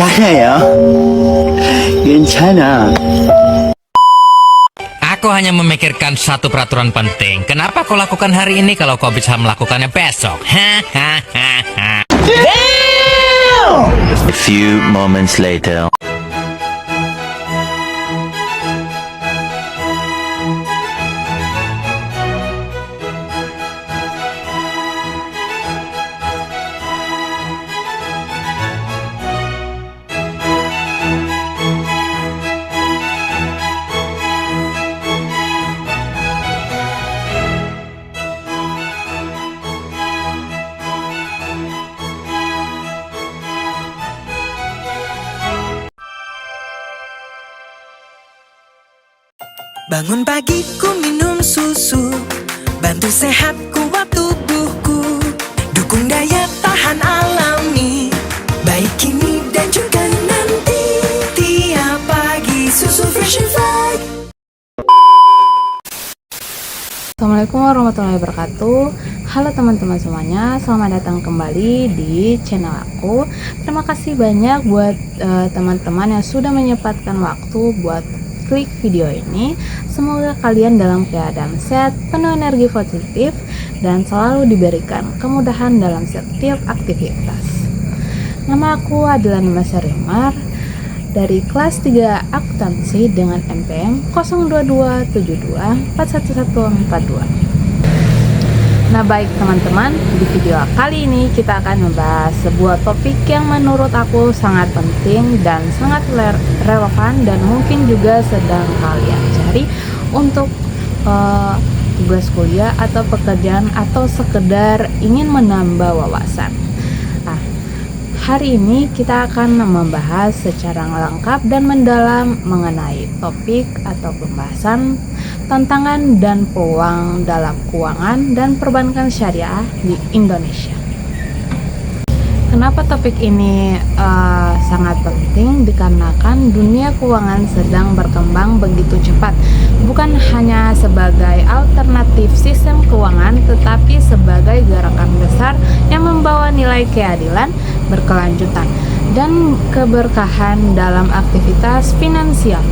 괜찮아요. 괜찮아. Aku hanya memikirkan satu peraturan penting. Kenapa kau lakukan hari ini kalau kau bisa melakukannya besok? Hahaha. A few moments later. Bangun pagi ku minum susu, bantu sehat kuat tubuhku, dukung daya tahan alami, baik kini dan juga nanti. Tiap pagi susu Fresh and Fried. Assalamualaikum warahmatullahi wabarakatuh. Halo teman-teman semuanya, selamat datang kembali di channel aku. Terima kasih banyak buat teman-teman yang sudah menyempatkan waktu buat klik video ini. Semoga kalian dalam keadaan sehat, penuh energi positif, dan selalu diberikan kemudahan dalam setiap aktivitas. Nama aku adalah Nima Sarimar dari kelas 3 akuntansi dengan NPM 02272411142. Nah baik teman-teman, di video kali ini kita akan membahas sebuah topik yang menurut aku sangat penting dan sangat relevan dan mungkin juga sedang kalian cari untuk tugas kuliah atau pekerjaan atau sekedar ingin menambah wawasan. Nah, hari ini kita akan membahas secara lengkap dan mendalam mengenai topik atau pembahasan tantangan dan peluang dalam keuangan dan perbankan syariah di Indonesia. Kenapa topik ini sangat penting? Dikarenakan dunia keuangan sedang berkembang begitu cepat, bukan hanya sebagai alternatif sistem keuangan, tetapi sebagai gerakan besar yang membawa nilai keadilan, berkelanjutan, dan keberkahan dalam aktivitas finansial.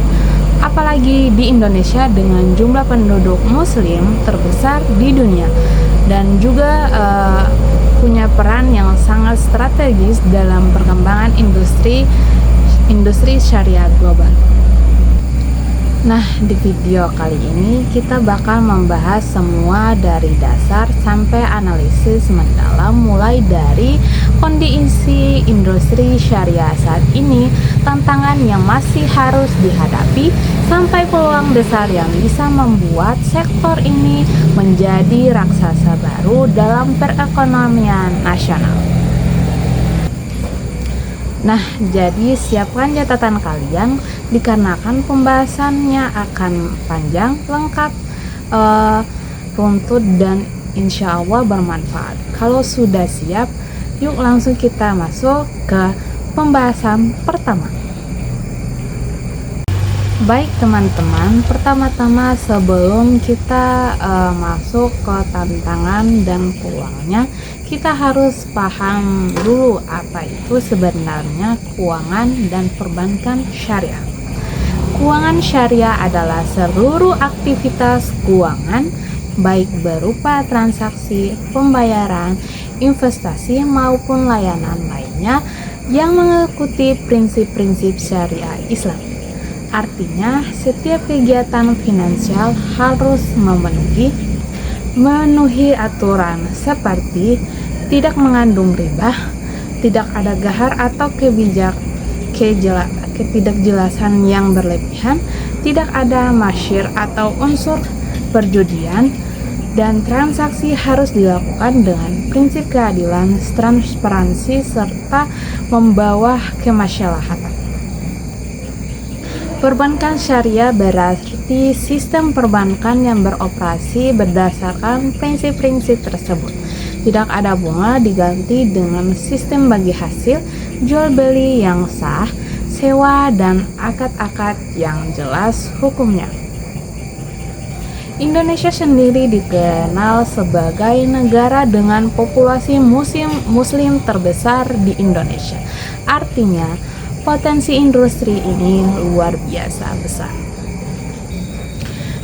Apalagi di Indonesia dengan jumlah penduduk muslim terbesar di dunia dan juga punya peran yang sangat strategis dalam perkembangan industri syariah global. Nah, di video kali ini kita bakal membahas semua dari dasar sampai analisis mendalam, mulai dari kondisi industri syariah saat ini, tantangan yang masih harus dihadapi, sampai peluang besar yang bisa membuat sektor ini menjadi raksasa baru dalam perekonomian nasional. Nah, jadi siapkan catatan kalian dikarenakan pembahasannya akan panjang, lengkap, runtut, dan insya Allah bermanfaat. Kalau sudah siap, yuk langsung kita masuk ke pembahasan pertama. Baik teman-teman, pertama-tama sebelum kita masuk ke tantangan dan peluangnya, kita harus paham dulu apa itu sebenarnya keuangan dan perbankan syariah. Keuangan syariah adalah seluruh aktivitas keuangan, baik berupa transaksi, pembayaran, investasi, maupun layanan lainnya yang mengikuti prinsip-prinsip syariah Islam. Artinya, setiap kegiatan finansial harus memenuhi aturan seperti tidak mengandung riba, tidak ada gahar atau ketidakjelasan yang berlebihan, tidak ada masyir atau unsur perjudian, dan transaksi harus dilakukan dengan prinsip keadilan, transparansi, serta membawa kemaslahatan. Perbankan syariah berarti sistem perbankan yang beroperasi berdasarkan prinsip-prinsip tersebut. Tidak ada bunga diganti dengan sistem bagi hasil, jual beli yang sah, sewa, dan akad-akad yang jelas hukumnya. Indonesia sendiri dikenal sebagai negara dengan populasi muslim terbesar di Indonesia. Artinya, potensi industri ini luar biasa besar.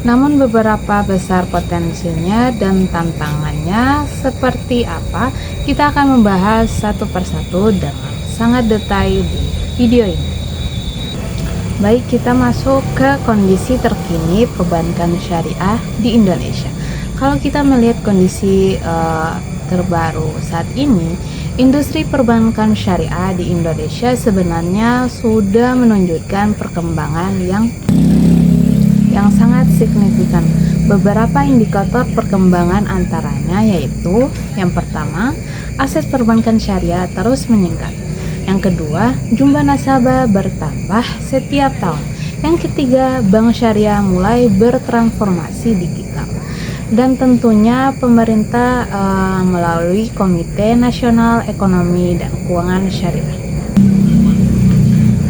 Namun beberapa besar potensinya dan tantangannya seperti apa, kita akan membahas satu persatu dengan sangat detail di video ini. Baik, kita masuk ke kondisi terkini perbankan syariah di Indonesia. Kalau kita melihat kondisi terbaru saat ini, industri perbankan syariah di Indonesia sebenarnya sudah menunjukkan perkembangan yang sangat signifikan. Beberapa indikator perkembangan antaranya yaitu yang pertama, aset perbankan syariah terus meningkat. Yang kedua, jumlah nasabah bertambah setiap tahun. Yang ketiga, bank syariah mulai bertransformasi digital. Dan tentunya pemerintah melalui Komite Nasional Ekonomi dan Keuangan Syariah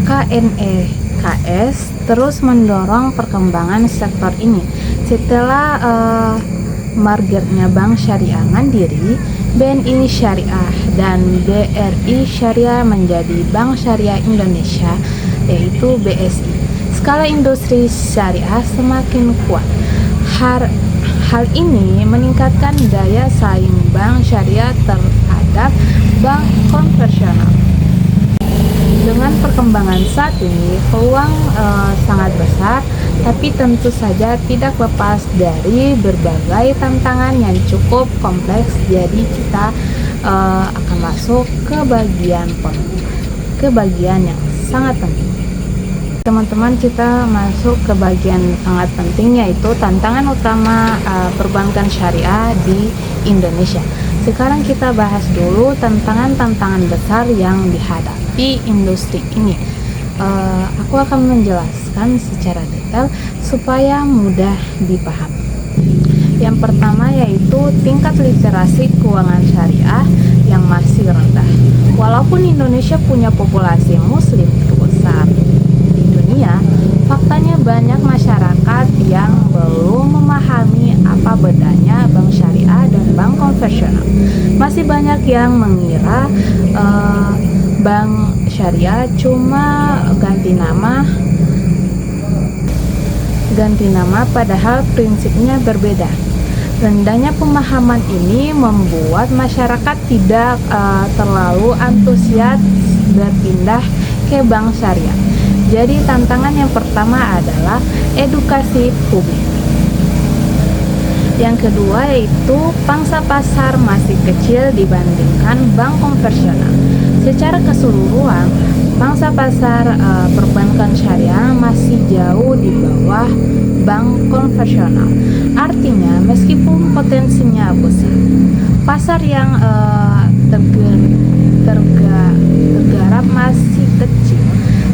KNEKS terus mendorong perkembangan sektor ini. Setelah margernya Bank Syariah Mandiri, BNI Syariah dan BRI Syariah menjadi Bank Syariah Indonesia, yaitu BSI. Skala industri syariah semakin kuat. Hal ini meningkatkan daya saing bank syariah terhadap bank konvensional. Dengan perkembangan saat ini, peluang sangat besar, tapi tentu saja tidak lepas dari berbagai tantangan yang cukup kompleks. Jadi kita akan masuk ke bagian yang sangat penting. Teman-teman, kita masuk ke bagian sangat penting, yaitu tantangan utama perbankan syariah di Indonesia. Sekarang kita bahas dulu tantangan-tantangan besar yang dihadapi industri ini. Aku akan menjelaskan secara detail supaya mudah dipahami. Yang pertama yaitu tingkat literasi keuangan syariah yang masih rendah. Walaupun Indonesia punya populasi muslim terbesar di dunia, faktanya banyak masyarakat yang belum memahami apa bedanya bank syariah dan bank konvensional. Masih banyak yang mengira bank syariah cuma ganti nama padahal prinsipnya berbeda. Rendahnya pemahaman ini membuat masyarakat tidak terlalu antusias berpindah ke bank syariah. Jadi tantangan yang pertama adalah edukasi publik. Yang kedua yaitu pangsa pasar masih kecil dibandingkan bank konvensional. Secara keseluruhan, pangsa pasar perbankan syariah masih jauh di bawah bank konvensional. Artinya, meskipun potensinya besar, pasar yang tergarap masih kecil.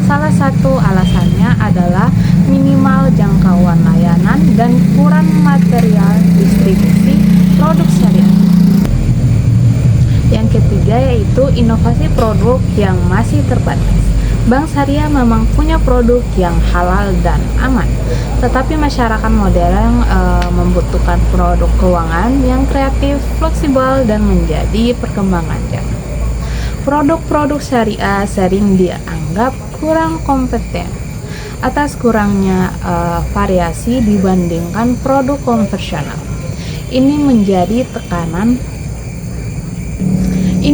Salah satu alasannya adalah minimal jangkauan layanan dan kurang material distribusi produk syariah. Yang ketiga yaitu inovasi produk yang masih terbatas. Bank syariah memang punya produk yang halal dan aman, tetapi masyarakat modern membutuhkan produk keuangan yang kreatif, fleksibel, dan menjadi perkembangan zaman. Produk-produk syariah sering dianggap kurang kompeten atas kurangnya variasi dibandingkan produk konvensional. Ini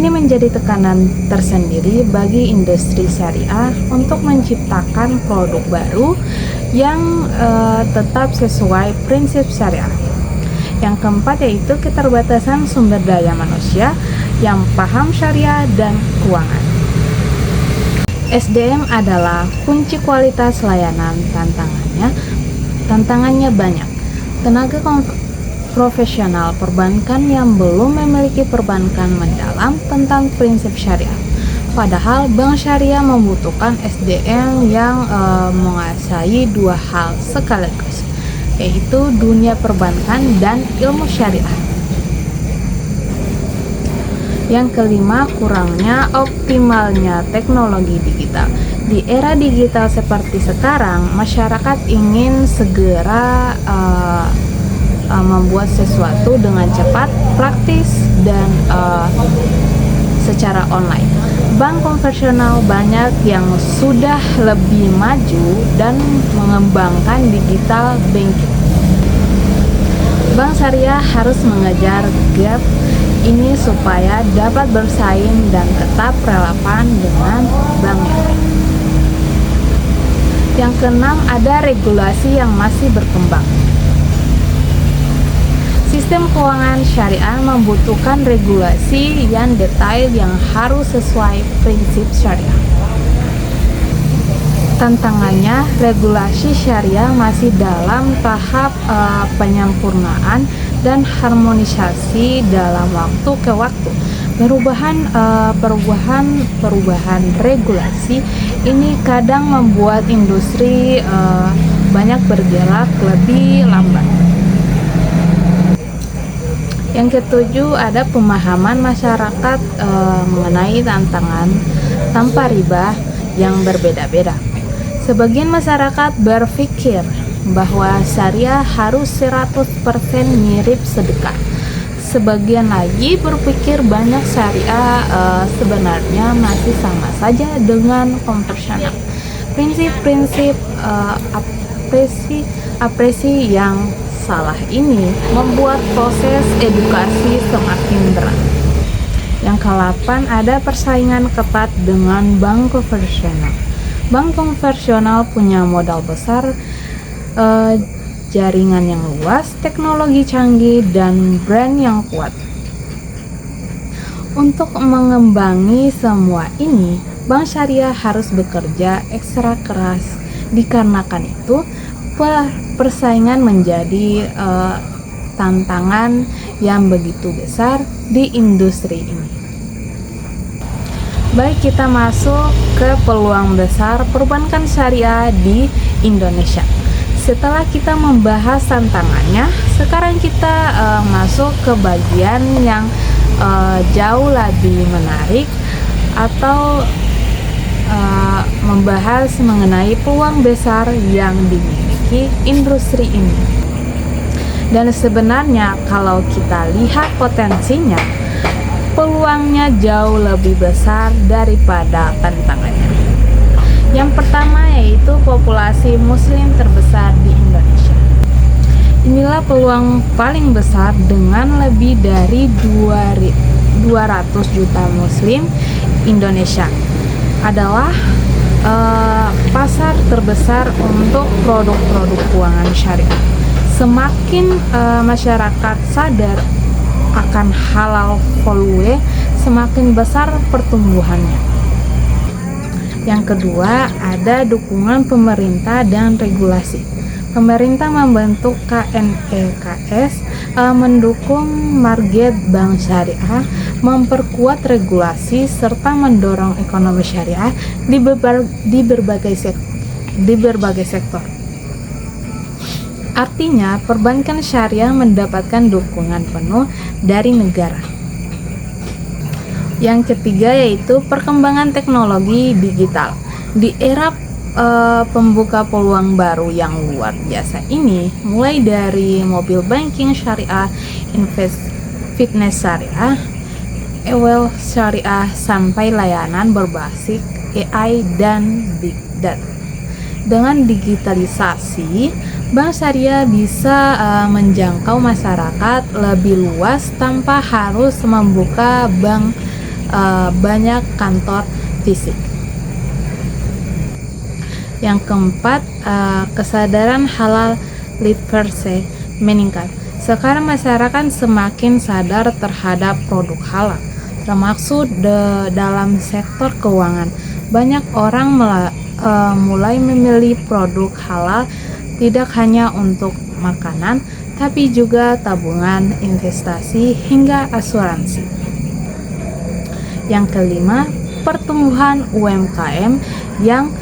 menjadi tekanan tersendiri bagi industri syariah untuk menciptakan produk baru yang tetap sesuai prinsip syariah. Yang keempat yaitu keterbatasan sumber daya manusia yang paham syariah dan keuangan. SDM adalah kunci kualitas layanan. Tantangannya banyak. Tenaga profesional perbankan yang belum memiliki perbankan mendalam tentang prinsip syariah. Padahal bank syariah membutuhkan SDM yang menguasai dua hal sekaligus, yaitu dunia perbankan dan ilmu syariah. Yang kelima, kurangnya optimalnya teknologi digital. Di era digital seperti sekarang, masyarakat ingin segera membuat sesuatu dengan cepat, praktis, dan secara online. Bank konvensional banyak yang sudah lebih maju dan mengembangkan digital banking. Bank syariah harus mengejar gap ini supaya dapat bersaing dan tetap relevan dengan bank yang lain. Yang keenam, ada regulasi yang masih berkembang. Sistem keuangan syariah membutuhkan regulasi yang detail yang harus sesuai prinsip syariah. Tantangannya, regulasi syariah masih dalam tahap penyempurnaan dan harmonisasi dalam waktu ke waktu. Perubahan regulasi ini kadang membuat industri banyak bergerak lebih lambat. Yang ketujuh, ada pemahaman masyarakat mengenai tantangan tanpa riba yang berbeda-beda. Sebagian masyarakat berpikir bahwa syariah harus 100% mirip sedekah. Sebagian lagi berpikir banyak syariah sebenarnya masih sama saja dengan konvensional. Prinsip-prinsip apresi yang salah ini membuat proses edukasi semakin berat. Yang ke-8, ada persaingan ketat dengan bank konvensional. Bank konvensional punya modal besar, jaringan yang luas, teknologi canggih, dan brand yang kuat. Untuk mengembangi semua ini, bank syariah harus bekerja ekstra keras. Dikarenakan itu, persaingan menjadi tantangan yang begitu besar di industri ini. Baik, kita masuk ke peluang besar perbankan syariah di Indonesia. Setelah kita membahas tantangannya, sekarang kita masuk ke bagian yang jauh lebih menarik atau membahas mengenai peluang besar yang dimiliki industri ini. Dan sebenarnya kalau kita lihat potensinya, peluangnya jauh lebih besar daripada tantangannya. Yang pertama yaitu populasi muslim terbesar di Indonesia. Inilah peluang paling besar dengan lebih dari 200 juta muslim. Indonesia adalah pasar terbesar untuk produk-produk keuangan syariah. Semakin masyarakat sadar akan halal value, semakin besar pertumbuhannya. Yang kedua, ada dukungan pemerintah dan regulasi. Pemerintah membentuk KNEKS, mendukung market bank syariah, memperkuat regulasi, serta mendorong ekonomi syariah di berbagai sektor. Artinya, perbankan syariah mendapatkan dukungan penuh dari negara. Yang ketiga yaitu perkembangan teknologi digital. Di era pembuka peluang baru yang luar biasa ini, mulai dari mobil banking syariah, fitness syariah, e-wealth syariah, sampai layanan berbasis AI dan Big Data. Dengan digitalisasi, bank syariah bisa menjangkau masyarakat lebih luas tanpa harus membuka banyak kantor fisik. Yang keempat, kesadaran halal literacy meningkat. Sekarang masyarakat semakin sadar terhadap produk halal, termasuk dalam sektor keuangan. Banyak orang mulai memilih produk halal tidak hanya untuk makanan, tapi juga tabungan, investasi, hingga asuransi. Yang kelima, pertumbuhan UMKM yang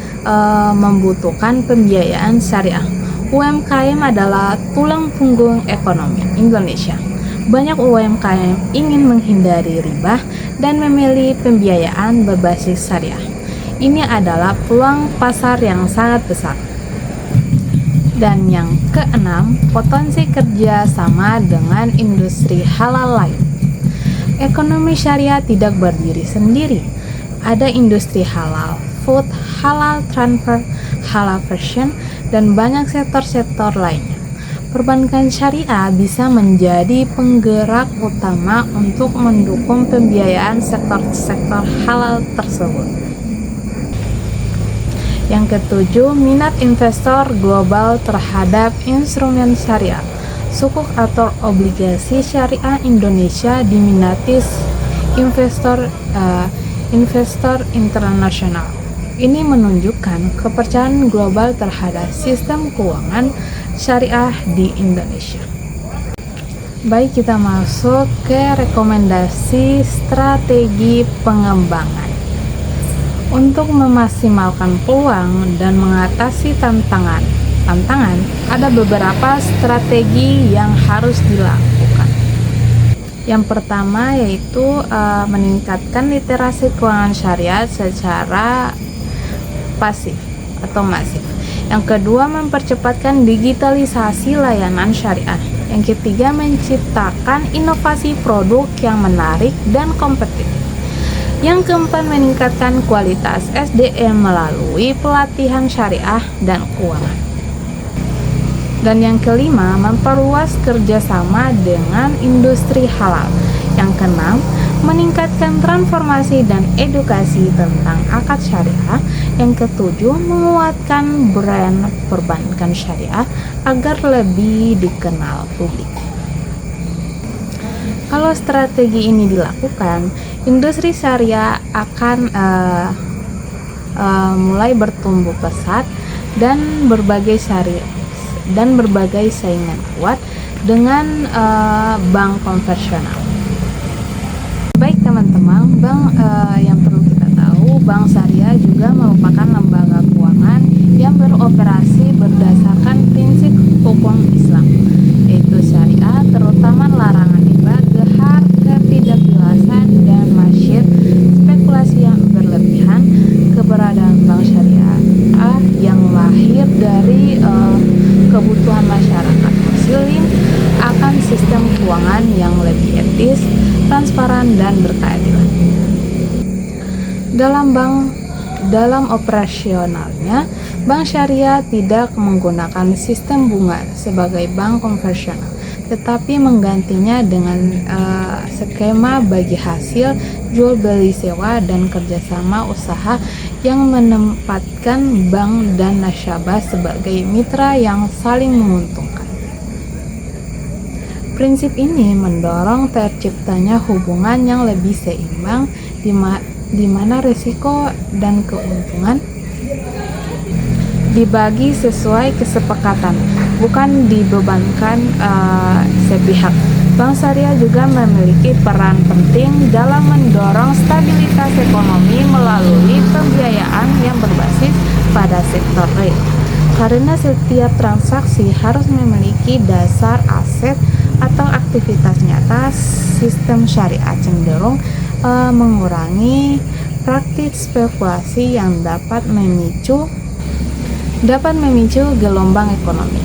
membutuhkan pembiayaan syariah. UMKM adalah tulang punggung ekonomi Indonesia. Banyak UMKM ingin menghindari riba dan memilih pembiayaan berbasis syariah. Ini adalah peluang pasar yang sangat besar. Dan yang keenam, potensi kerja sama dengan industri halal lain. Ekonomi syariah tidak berdiri sendiri. Ada industri halal, food, halal transfer, halal fashion, dan banyak sektor-sektor lainnya. Perbankan syariah bisa menjadi penggerak utama untuk mendukung pembiayaan sektor-sektor halal tersebut. Yang ketujuh, minat investor global terhadap instrumen syariah. Sukuk atau obligasi syariah Indonesia diminati investor internasional. Ini menunjukkan kepercayaan global terhadap sistem keuangan syariah di Indonesia. Baik, kita masuk ke rekomendasi strategi pengembangan. Untuk memaksimalkan peluang dan mengatasi tantangan, ada beberapa strategi yang harus dilakukan. Yang pertama yaitu meningkatkan literasi keuangan syariah secara pasif atau masif. Yang kedua, mempercepatkan digitalisasi layanan syariah. Yang ketiga, menciptakan inovasi produk yang menarik dan kompetitif. Yang keempat, meningkatkan kualitas SDM melalui pelatihan syariah dan keuangan. Dan yang kelima, memperluas kerjasama dengan industri halal. Yang keenam, meningkatkan transformasi dan edukasi tentang akad syariah. Yang ketujuh, menguatkan brand perbankan syariah agar lebih dikenal publik. Kalau strategi ini dilakukan, industri syariah akan mulai bertumbuh pesat dan berbagai saingan kuat dengan bank konvensional. Baik teman-teman, yang perlu kita tahu, bank syariah juga merupakan lembaga keuangan yang beroperasi berdasarkan prinsip hukum Islam, yaitu syariah, terutama larangan riba, gehar, ketidakjelasan, dan masyid, spekulasi yang berlebihan. Keberadaan bank syariah yang lahir dari kebutuhan masyarakat muslim akan sistem keuangan yang lebih etis, transparan, dan berkeadilan. Dalam operasionalnya, bank syariah tidak menggunakan sistem bunga sebagai bank konvensional, tetapi menggantinya dengan skema bagi hasil, jual beli sewa, dan kerjasama usaha yang menempatkan bank dan nasabah sebagai mitra yang saling menguntungkan. Prinsip ini mendorong terciptanya hubungan yang lebih seimbang di mana risiko dan keuntungan dibagi sesuai kesepakatan, bukan dibebankan sepihak. Bank syariah juga memiliki peran penting dalam mendorong stabilitas ekonomi melalui pembiayaan yang berbasis pada sektor real. Karena setiap transaksi harus memiliki dasar aset atau aktivitas nyata, sistem syariah cenderung mengurangi praktik spekulasi yang dapat memicu gelombang ekonomi.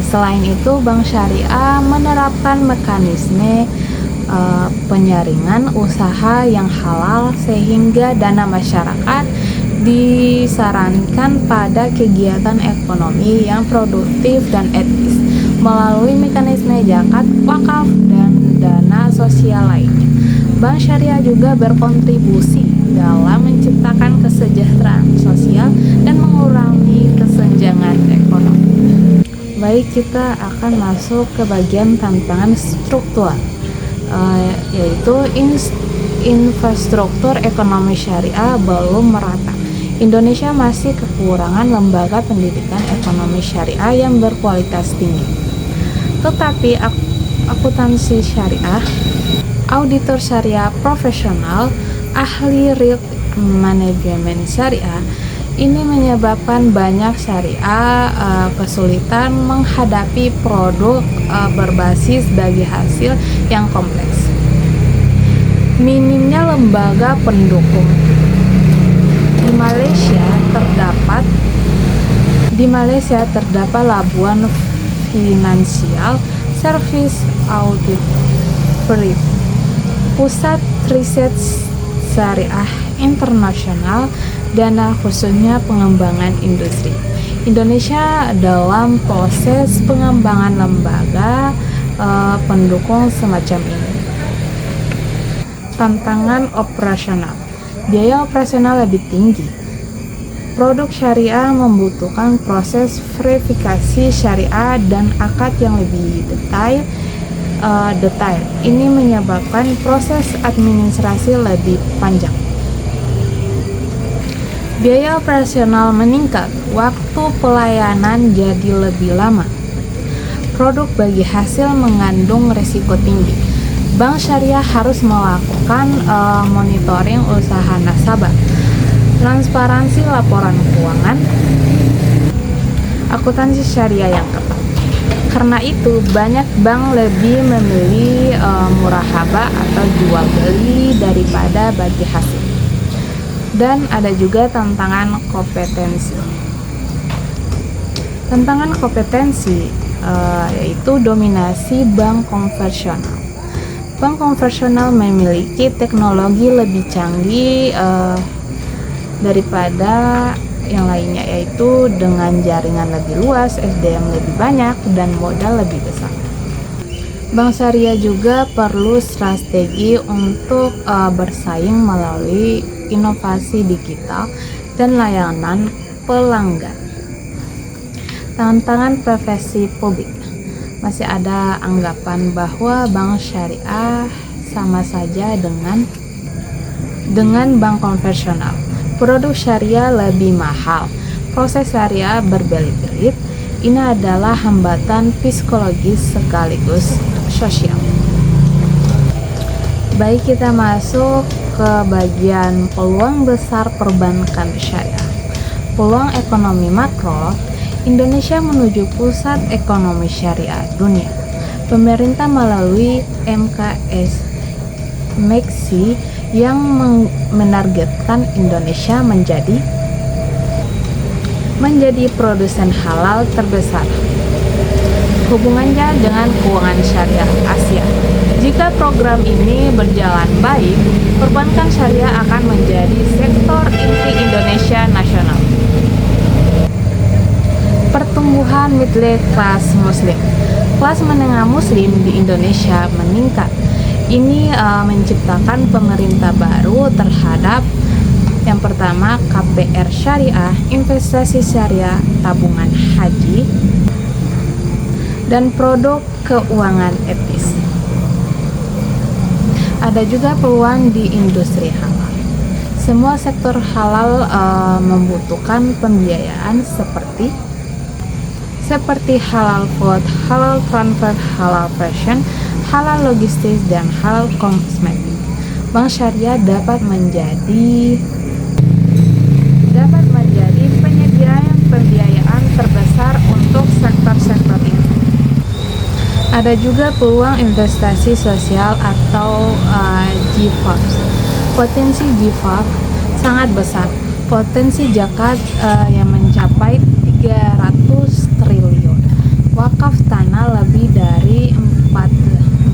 Selain itu, bank syariah menerapkan mekanisme penyaringan usaha yang halal sehingga dana masyarakat disarankan pada kegiatan ekonomi yang produktif dan etis melalui mekanisme zakat, wakaf, dan dana sosial lainnya. Bank syariah juga berkontribusi dalam menciptakan kesejahteraan sosial dan mengurangi kesenjangan ekonomi. Baik, kita akan masuk ke bagian tantangan struktural, yaitu infrastruktur ekonomi syariah belum merata. Indonesia masih kekurangan lembaga pendidikan ekonomi syariah yang berkualitas tinggi. Tetapi akuntansi syariah, auditor syariah profesional, ahli risk manajemen syariah, ini menyebabkan banyak syariah kesulitan menghadapi produk berbasis bagi hasil yang kompleks. Minimnya lembaga pendukung. Di Malaysia terdapat Labuan Financial Service Audit Brief Pusat Riset Syariah Internasional, dana khususnya pengembangan industri. Indonesia dalam proses pengembangan lembaga pendukung semacam ini. Tantangan operasional. Biaya operasional lebih tinggi. Produk syariah membutuhkan proses verifikasi syariah dan akad yang lebih detail. Ini menyebabkan proses administrasi lebih panjang. Biaya operasional meningkat, waktu pelayanan jadi lebih lama. Produk bagi hasil mengandung risiko tinggi. Bank syariah harus melakukan monitoring usaha nasabah, transparansi laporan keuangan, akuntansi syariah yang ketat. Karena itu, banyak bank lebih memilih murahaba atau jual beli daripada bagi hasil. Dan ada juga tantangan kompetensi. Tantangan kompetensi yaitu dominasi bank konvensional. Bank konvensional memiliki teknologi lebih canggih daripada yang lainnya, yaitu dengan jaringan lebih luas, SDM lebih banyak, dan modal lebih besar. Bank syariah juga perlu strategi untuk bersaing melalui inovasi digital dan layanan pelanggan. Tantangan profesi publik. Masih ada anggapan bahwa bank syariah sama saja dengan bank konvensional. Produk syariah lebih mahal. Proses syariah berbelit-belit. Ini adalah hambatan psikologis sekaligus sosial. Baik, kita masuk ke bagian peluang besar perbankan syariah. Peluang ekonomi makro. Indonesia menuju pusat ekonomi syariah dunia. Pemerintah melalui MKS MEXI yang menargetkan Indonesia menjadi produsen halal terbesar. Hubungannya dengan keuangan syariah Asia. Jika program ini berjalan baik, perbankan syariah akan menjadi sektor inti Indonesia nasional. Pertumbuhan middle class muslim. Kelas menengah muslim di Indonesia meningkat. Ini menciptakan pemerintah baru terhadap yang pertama KPR syariah, investasi syariah, tabungan haji, dan produk keuangan etis. Ada juga peluang di industri halal. Semua sektor halal membutuhkan pembiayaan seperti halal food, halal transfer, halal fashion, halal logistik, dan halal kosmetik. Bank syariah dapat menjadi penyedia pembiayaan terbesar untuk sektor-sektor ini. Ada juga peluang investasi sosial atau GIFARS. Potensi GIFARS sangat besar. Potensi zakat yang mencapai 300 triliun. Wakaf tanah lebih dari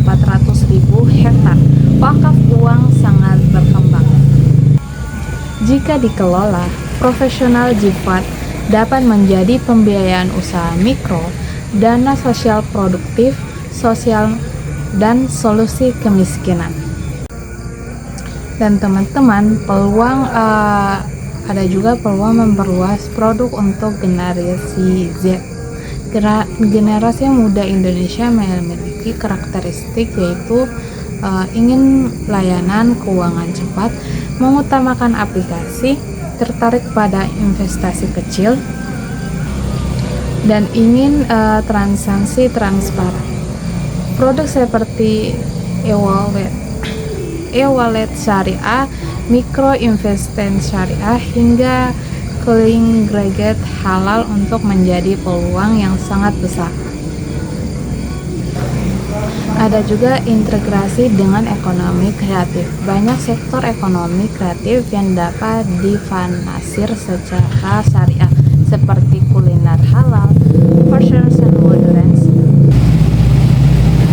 400.000 hektar. Wakaf uang sangat berkembang. Jika dikelola, profesional GIFARS dapat menjadi pembiayaan usaha mikro, dana sosial produktif, sosial, dan solusi kemiskinan. Dan teman-teman, ada juga peluang memperluas produk untuk generasi Z. Generasi muda Indonesia memiliki karakteristik yaitu ingin layanan keuangan cepat, mengutamakan aplikasi, tertarik pada investasi kecil, dan ingin transaksi transparan. Produk seperti e-wallet syariah, mikro investasi syariah, hingga clearing aggregate halal untuk menjadi peluang yang sangat besar. Ada juga integrasi dengan ekonomi kreatif. Banyak sektor ekonomi kreatif yang dapat difinansier secara syariah, seperti kuliner halal, fashion and modern,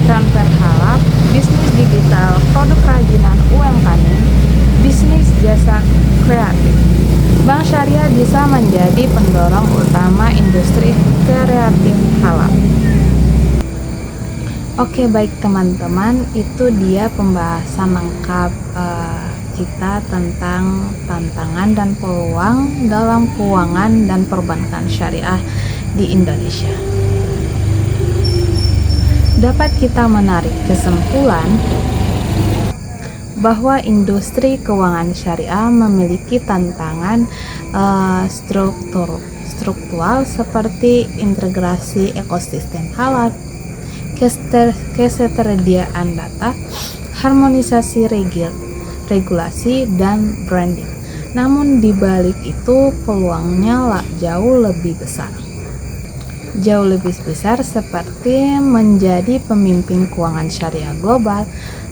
transfer halal, bisnis digital retail, produk kerajinan UMKM, bisnis jasa kreatif. Bank Syariah bisa menjadi pendorong utama industri kreatif halal. Oke, baik teman-teman, itu dia pembahasan lengkap kita tentang tantangan dan peluang dalam keuangan dan perbankan syariah di Indonesia. Dapat kita menarik kesimpulan bahwa industri keuangan syariah memiliki tantangan struktural seperti integrasi ekosistem halal, ketersediaan data, harmonisasi regulasi, dan branding. Namun di balik itu peluangnya jauh lebih besar. Jauh lebih besar seperti menjadi pemimpin keuangan syariah global,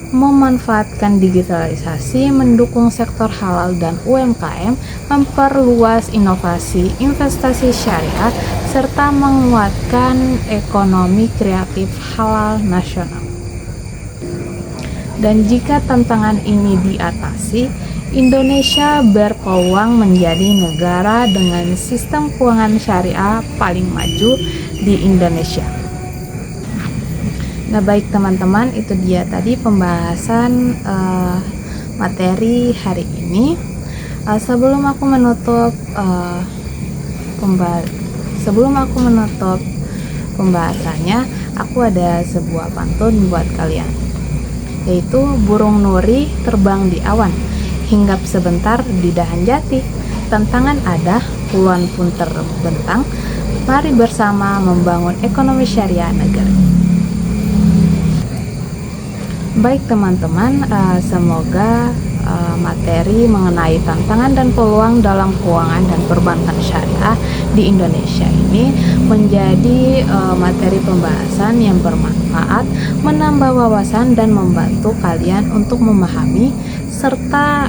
memanfaatkan digitalisasi, mendukung sektor halal dan UMKM, memperluas inovasi investasi syariah, serta menguatkan ekonomi kreatif halal nasional. Dan jika tantangan ini diatasi, Indonesia berpeluang menjadi negara dengan sistem keuangan syariah paling maju di Indonesia. Nah, baik teman-teman, itu dia tadi pembahasan materi hari ini. Sebelum aku menutup pembahasannya, aku ada sebuah pantun buat kalian, yaitu burung nuri terbang di awan, hinggap sebentar di dahan jati, tantangan ada, peluang pun terbentang, mari bersama membangun ekonomi syariah negeri. Baik teman-teman, semoga materi mengenai tantangan dan peluang dalam keuangan dan perbankan syariah di Indonesia ini menjadi materi pembahasan yang bermanfaat, menambah wawasan dan membantu kalian untuk memahami serta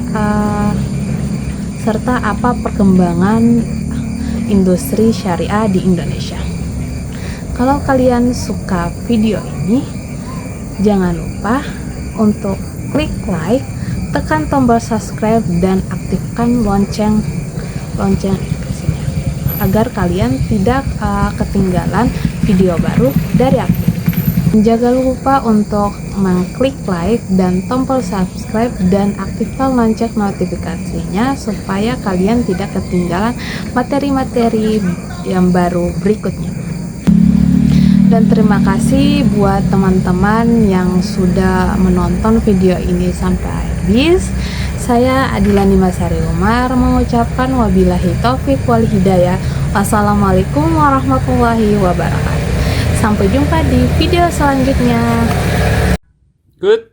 apa perkembangan industri syariah di Indonesia. Kalau kalian suka video ini, jangan lupa untuk klik like, tekan tombol subscribe, dan aktifkan lonceng notifikasinya agar kalian tidak ketinggalan video baru dari aku. Jangan lupa untuk mengklik like dan tombol subscribe dan aktifkan lonceng notifikasinya supaya kalian tidak ketinggalan materi-materi yang baru berikutnya. Dan terima kasih buat teman-teman yang sudah menonton video ini sampai habis. Saya Adilani Masari Umar mengucapkan wabillahi taufik wal hidayah. Wassalamualaikum warahmatullahi wabarakatuh. Sampai jumpa di video selanjutnya. Good.